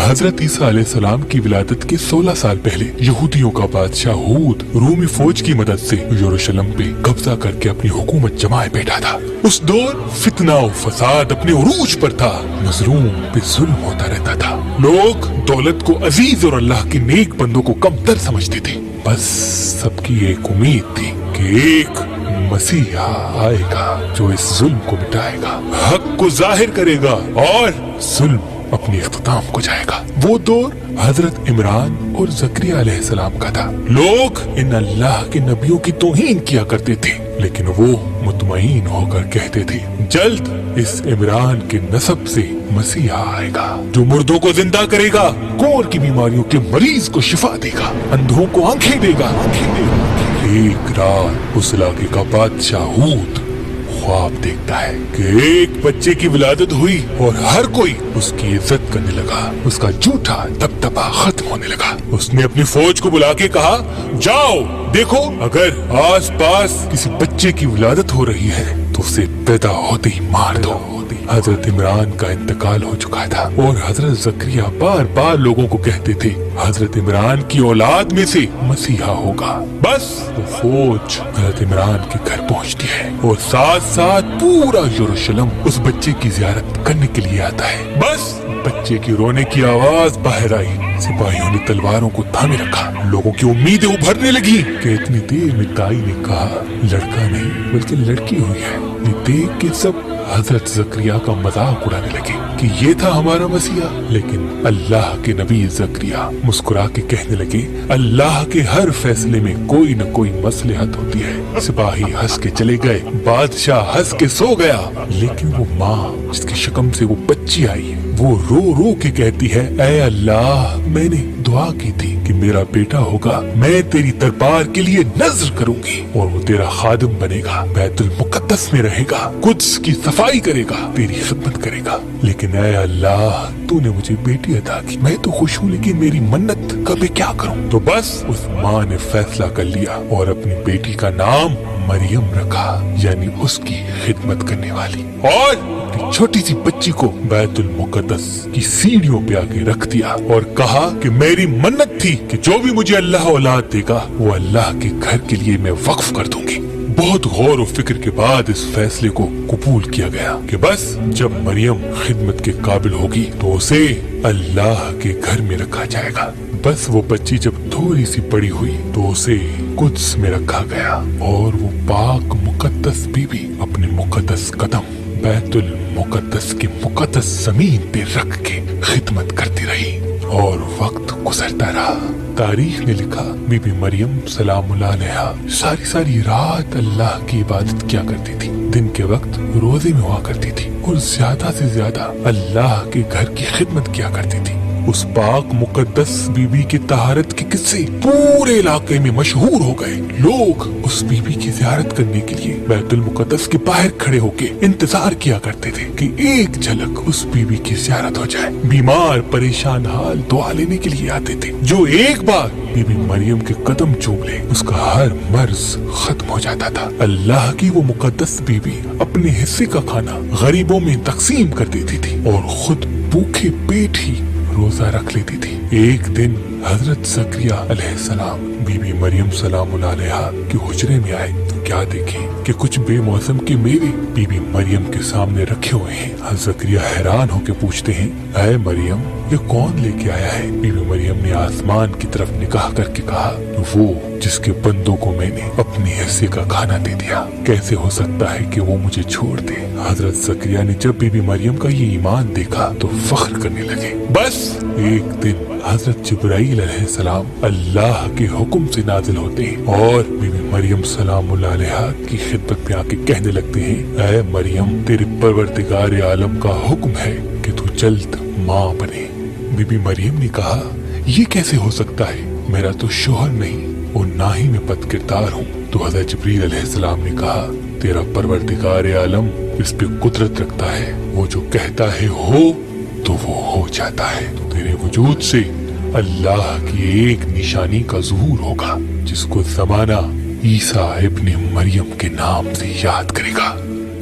हजरत ईसा अलैहिस्सलाम की विलादत के 16 साल पहले यहूदियों का बादशाह हूद रोमी फौज की मदद से यरूशलेम पे कब्जा करके अपनी हुकूमत जमाए बैठा था। उस दौर फितना और फसाद अपने उरूज पर था। मजलूम पे जुल्म होता रहता था। लोग दौलत को अजीज और अल्लाह के नेक बंदों को कमतर समझते थे। बस सबकी एक उम्मीद थी कि एक मसीहा आएगा जो इस जुल्म को मिटाएगा, हक को जाहिर करेगा और जुल्म अपनी इख्तिताम को जाएगा। वो दौर हजरत इमरान और ज़करिया अलैहिस्सलाम का था। लोग इन अल्लाह के नबियों की तौहीन किया करते थे, लेकिन वो मुतमईन होकर कहते थे जल्द इस इमरान के नसब से मसीहा आएगा जो मुर्दों को जिंदा करेगा, कोर की बीमारियों के मरीज को शिफा देगा, अंधों को आंखें देगा। एक रात उस इलाके का बादशाह हूद ख्वाब देखता है कि एक बच्चे की विलादत हुई और हर कोई उसकी इज्जत करने लगा। उसका झूठा दबदबा खत्म होने लगा। उसने अपनी फौज को बुला के कहा, जाओ देखो, अगर आस पास किसी बच्चे की विलादत हो रही है तो उसे पैदा होते ही मार दो। हजरत इमरान का इंतकाल हो चुका था और हजरत ज़करिया बार बार लोगों को कहते थे हजरत इमरान की औलाद में से मसीहा होगा। बस वो फौज हजरत इमरान के घर पहुंचती है और साथ साथ पूरा यरूशलेम उस बच्चे की जियारत करने के लिए आता है। बस बच्चे की रोने की आवाज बाहर आई। सिपाहियों ने तलवारों को थामे रखा। लोगों की उम्मीदें उभरने लगी कि इतनी देर में ताई ने कहा लड़का नहीं बल्कि लड़की हुई है। ये देख के सब हजरत ज़करिया का मजाक उड़ाने लगे कि ये था हमारा मसीहा। लेकिन अल्लाह के नबी ज़करिया मुस्कुरा के कहने लगे अल्लाह के हर फैसले में कोई न कोई मसलहत होती है। सिपाही हंस के चले गए, बादशाह हंस के सो गया। लेकिन वो माँ जिसकी शक्म से वो बच्ची आई वो रो रो के कहती है ऐ अल्लाह, मैंने दुआ की थी कि मेरा बेटा होगा, मैं तेरी दरबार के लिए नज़र करूंगी और वो तेरा खादिम बनेगा, बैतुल मुकद्दस में रहेगा, कुद्स की सफाई करेगा, तेरी खिदमत करेगा। लेकिन ऐ अल्लाह, तूने मुझे बेटी अता की, मैं तो खुश हूँ लेकिन मेरी मन्नत का मैं क्या करूँ। तो बस उस माँ ने फैसला कर लिया और अपनी बेटी का नाम मरियम रखा, यानी उसकी खिदमत करने वाली, और अपनी छोटी सी बच्ची को बैतुल मुकद्दस की सीढ़ियों पे आके रख दिया और कहा कि मेरी मन्नत थी कि जो भी मुझे अल्लाह औलाद देगा वो अल्लाह के घर के लिए मैं वक्फ कर दूंगी। बहुत गौर और फिक्र के बाद इस फैसले को कबूल किया गया कि बस जब मरियम खिदमत के काबिल होगी तो उसे अल्लाह के घर में रखा जाएगा। बस वो बच्ची जब थोड़ी सी बड़ी हुई तो उसे कुद्स में रखा गया और वो पाक मुकद्दस बीबी अपने मुकद्दस कदम बैतुल मुकद्दस की मुकद्दस जमीन पे रख के खिदमत करती रही और वक्त गुजरता रहा। तारीख ने लिखा बीबी मरियम सलामुल्लाह अलैहा सारी रात अल्लाह की इबादत किया करती थी। दिन के वक्त रोजे में हुआ करती थी और ज्यादा से ज्यादा अल्लाह के घर की खिदमत किया करती थी। उस पाक मुकद्दस बीबी की तहारत के किस्से पूरे इलाके में मशहूर हो गए। लोग उस बीबी की ज़ियारत करने के लिए बैतुल मुकद्दस के बाहर खड़े होके इंतजार किया करते थे कि एक झलक उस बीबी की ज़ियारत हो जाए। बीमार परेशान हाल दुआ लेने के लिए आते थे। जो एक बार बीबी मरियम के कदम चूम ले उसका हर मर्ज खत्म हो जाता था। अल्लाह की वो मुकद्दस बीबी अपने हिस्से का खाना गरीबों में तकसीम कर देती थी और खुद भूखे पेट ही रोजा रख लेती थी। एक दिन हजरत ज़करिया अलैहिस्सलाम बीबी मरियम सलामुल्लाह अलैहा के हुजरे में आए तो क्या देखे कि कुछ बेमौसम के मेवे बीबी मरियम के सामने रखे हुए हैं। हजरत ज़करिया हैरान होकर पूछते हैं ऐ मरियम, ये कौन लेके आया है? बीबी मरियम ने आसमान की तरफ निगाह करके कहा वो जिसके बंदों को मैंने अपने हिस्से का खाना दे दिया, कैसे हो सकता है कि वो मुझे छोड़ दे। हजरत ज़करिया ने जब बीबी मरियम का ये ईमान देखा तो फख्र करने लगे। बस एक दिन हजरत जिब्राईल अलैहिस्सलाम अल्लाह के हुक्म से नाजिल होते हैं और बीबी मरियम सलामुल्लाह अलैहा की खिदमत में आके कहने लगते हैं ऐ मरियम, तेरे परवरदिगार आलम का हुक्म है कि तू जल्द माँ बने। बीबी मरियम ने कहा ये कैसे हो सकता है, मेरा तो शोहर नहीं और ना ही मैं बद किरदार हूँ। तो हजरत जिब्रील अलैहिस्सलाम ने कहा तेरा परवरदिगार आलम इस पे कुदरत रखता है, वो जो कहता है हो तो वो हो जाता है। तो तेरे वजूद से अल्लाह की एक निशानी का ज़ुहूर होगा जिसको ज़माना ईसा इब्ने मरियम के नाम से याद करेगा।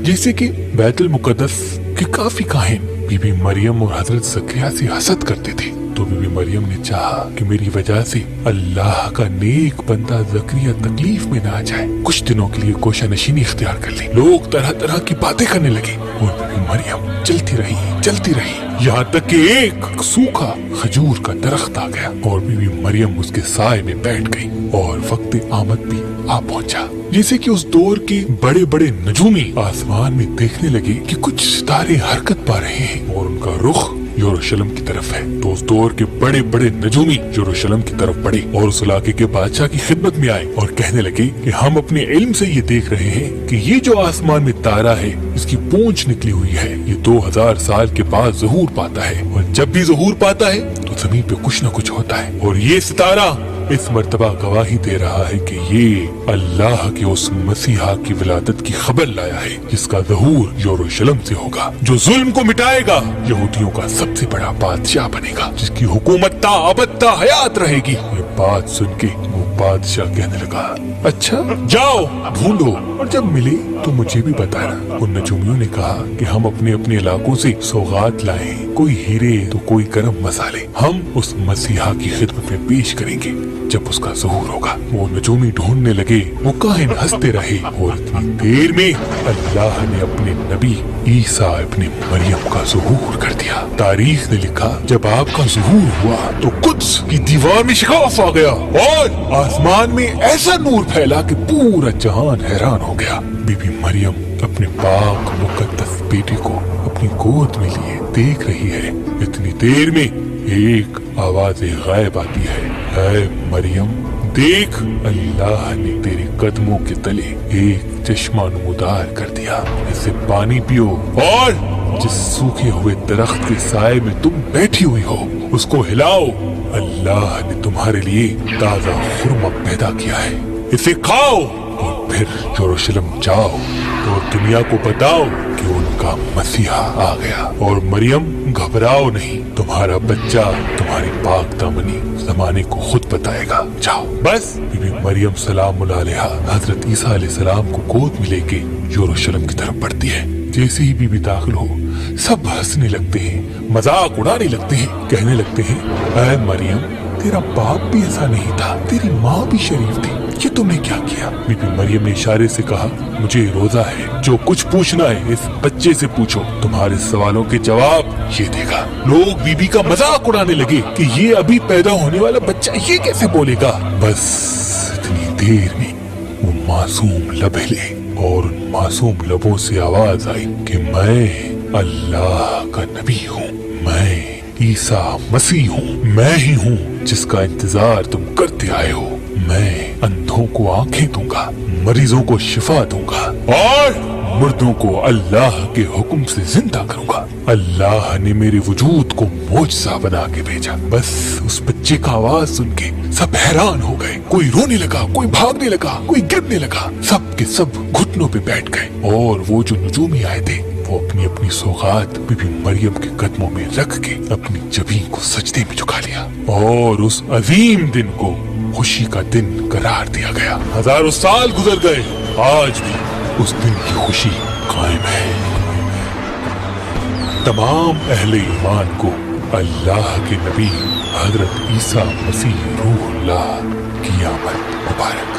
जैसे कि बैतुल मुकद्दस के काफी काहिन बीबी मरियम और हजरत ज़करिया से हसद करते थे तो बीबी मरियम ने चाहा कि मेरी वजह से अल्लाह का नेक बंदा ज़करिया तकलीफ में ना आ जाए। कुछ दिनों के लिए कोशानशीनी इख्तियार कर ली। लोग तरह तरह की बातें करने लगे और बीबी मरियम चलती रही यहाँ तक कि एक सूखा खजूर का दरख्त आ गया और बीबी मरियम उसके साए में बैठ गई और वक्त आमद भी आ पहुंचा। जैसे कि उस दौर के बड़े बड़े नजूमी आसमान में देखने लगे कि कुछ सितारे हरकत पा रहे हैं और उनका रुख यरूशलेम की तरफ है। तो उस दौर के बड़े बड़े नजूमी यरूशलेम की तरफ बढ़े और उस इलाके के बादशाह की खिदमत में आए और कहने लगे कि हम अपने इल्म से ये देख रहे हैं कि ये जो आसमान में तारा है इसकी पूंछ निकली हुई है। ये 2000 साल के बाद ज़हूर पाता है और जब भी ज़हूर पाता है तो जमीन पे कुछ न कुछ होता है और ये सितारा इस मर्तबा गवाही दे रहा है कि ये अल्लाह के उस मसीहा की विलादत की खबर लाया है जिसका ज़हूर यरूशलेम से होगा, जो जुल्म को मिटाएगा, यहूदियों का सबसे बड़ा बादशाह बनेगा, जिसकी हुकूमत ताअबद ताहयात रहेगी। ये बात सुन के वो बादशाह कहने लगा, अच्छा जाओ ढूंढो और जब मिले तो मुझे भी बताना। उन नजूमियों ने कहा कि हम अपने अपने इलाकों से सौगात लाए, कोई हीरे तो कोई गरम मसाले, हम उस मसीहा की खिदमत में पेश करेंगे जब उसका ज़हूर होगा। वो नजूमी ढूंढने लगे, वो काहिन हंसते रहे और इतनी देर में अल्लाह ने अपने नबी ईसा इब्ने मरियम का ज़हूर कर दिया। तारीख ने लिखा जब आपका ज़हूर हुआ तो कुद्स की दीवार में शिकाफ आ गया और आसमान में ऐसा नूर फैला कि पूरा जहान हैरान हो गया। बीबी मरियम अपने पाक मुकद्दस बेटे को अपनी गोद में लिए देख रही है। इतनी देर में एक आवाज़ गायब आती है, ऐ मरियम देख, अल्लाह ने तेरे कदमों के तले एक चश्मा नमूदार कर दिया, इसे पानी पियो और जिस सूखे हुए दरख्त के साए में तुम बैठी हुई हो उसको हिलाओ। अल्लाह ने तुम्हारे लिए ताज़ा खुरमा पैदा किया है, इसे खाओ और फिर यरूशलेम जाओ और दुनिया को बताओ कि उनका मसीहा आ गया। और मरियम घबराओ नहीं, तुम्हारा बच्चा तुम्हारी पाक दामनी ज़माने को खुद बताएगा। जाओ बस। बीबी मरियम सलामुल अलैहा हजरत ईसा अलैहिस्सलाम को गोद में लेके यरूशलेम की तरफ बढ़ती है। जैसे ही बीबी दाखिल हो सब हंसने लगते हैं, मजाक उड़ाने लगते हैं, कहने लगते हैं, ऐ मरियम तेरा बाप भी ऐसा नहीं था, तेरी माँ भी शरीफ थी, ये तुमने क्या किया? बीबी मरियम ने इशारे से कहा, मुझे रोजा है, जो कुछ पूछना है इस बच्चे से पूछो, तुम्हारे सवालों के जवाब ये देगा। लोग बीबी का मजाक उड़ाने लगे कि ये अभी पैदा होने वाला बच्चा ये कैसे बोलेगा। बस इतनी देर में वो मासूम लब हिले और उन मासूम लबों से आवाज आई कि मैं अल्लाह का नबी हूँ, मैं ईसा मसीह हूँ, मैं ही हूँ जिसका इंतजार तुम करते आए हो। मैं अंधों को आंखें दूंगा, मरीजों को शिफा दूंगा और मुर्दों को अल्लाह के हुक्म से जिंदा करूंगा। अल्लाह ने मेरे वजूद को मोजज़ा बना के भेजा। बस उस बच्चे का आवाज सुन के सब हैरान हो गए, कोई रोने लगा, कोई भागने लगा, कोई गिरने लगा, सब के सब घुटनों पे बैठ गए। और वो जो नजूमी आए थे वो अपनी अपनी सौगात बीबी मरियम के कदमों में रख के अपनी जबीन को सजदे में झुका लिया और उस अजीम दिन को खुशी का दिन करार दिया गया। हजारों साल गुजर गए, आज भी उस दिन की खुशी कायम है। तमाम अहले ईमान को अल्लाह के नबी हजरत ईसा मसीह रूहुल्लाह की आमद मुबारक।